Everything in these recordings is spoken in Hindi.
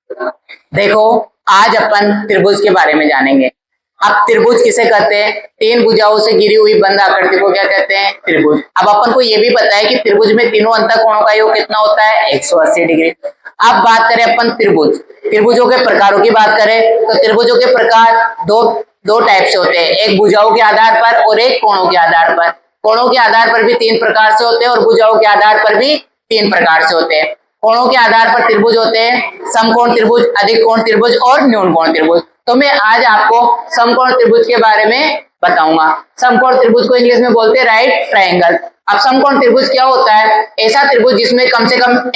देखो, आज अपन त्रिभुज के बारे में जानेंगे। अब त्रिभुज किसे कहते हैं? तीन भुजाओं से घिरी हुई बंद आकृति को क्या कहते हैं? त्रिभुज। अब अपन को ये भी पता है कि त्रिभुज में तीनों अंतःकोणों का योग कितना होता है? 180 डिग्री। अब बात करें अपन त्रिभुज, त्रिभुजों के प्रकारों की बात करें तो त्रिभुजों के प्रकार दो दो टाइप से होते हैं, एक भुजाओं के आधार पर और एक कोणों के आधार पर। कोणों के आधार पर भी तीन प्रकार से होते हैं और भुजाओं के आधार पर भी तीन प्रकार से होते हैं। कोणों के आधार पर त्रिभुज होते हैं समकोण त्रिभुज, अधिक कोण त्रिभुज और न्यून कोण त्रिभुज। तो मैं आज आपको समकोण त्रिभुज के बारे में बताऊंगा। समकोण त्रिभुज को इंग्लिश में बोलते हैं राइट ट्रायंगल। अब समकोण त्रिभुज क्या होता है? ऐसा त्रिभुज जिसमें कम से कम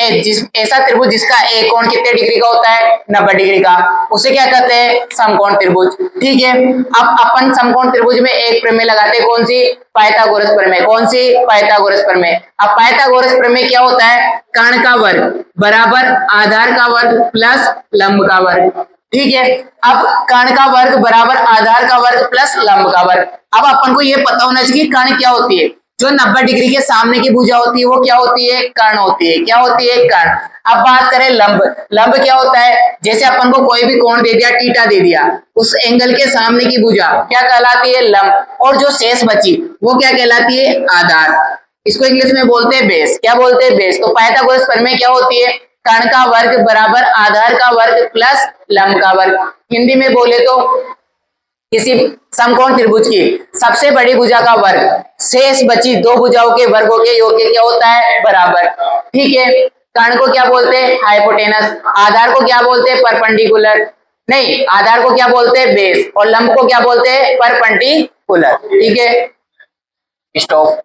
ऐसा त्रिभुज जिसका एक कोण कितने डिग्री का होता है? 90 डिग्री का, उसे क्या कहते हैं? समकोण त्रिभुज। ठीक है, अब अपन समकोण त्रिभुज में एक प्रमेय लगाते हैं, कौन सी? पाइथागोरस प्रमेय। कौन सी? पाइथागोरस प्रमेय। अब पाइथागोरस प्रमेय क्या होता है? कर्ण का वर्ग बराबर आधार का वर्ग प्लस लंब का वर्ग। ठीक है, अब कर्ण का वर्ग बराबर आधार का वर्ग प्लस लंब का वर्ग। अब अपन को यह पता होना चाहिए कर्ण क्या होती है। जो 90 डिग्री के सामने की भुजा होती है वो क्या होती है? कर्ण होती है। क्या होती है? कर्ण। अब बात करें लंब, लंब क्या होता है? जैसे अपन को कोई भी कोण दे दिया, थीटा दे दिया, उस एंगल के सामने की भुजा क्या कहलाती है? लंब। और जो शेष बची वो क्या कहलाती है? आधार। इसको इंग्लिश में बोलते हैं बेस। क्या बोलते हैं? बेस। तो पाइथागोरस प्रमेय क्या होती है? कर्ण का वर्ग बराबर आधार का वर्ग प्लस लंब का वर्ग। हिंदी में बोले तो किसी समकोण त्रिभुज की सबसे बड़ी भुजा का वर्ग शेष बची दो भुजाओं के वर्गों के योग के क्या होता है? बराबर। ठीक है, कर्ण को क्या बोलते हैं? हाइपोटेनस। आधार को क्या बोलते हैं? परपेंडिकुलर। नहीं, आधार को क्या बोलते हैं? बेस। और लंब को क्या बोलते हैं? परपेंडिकुलर। ठीक है, स्टॉप।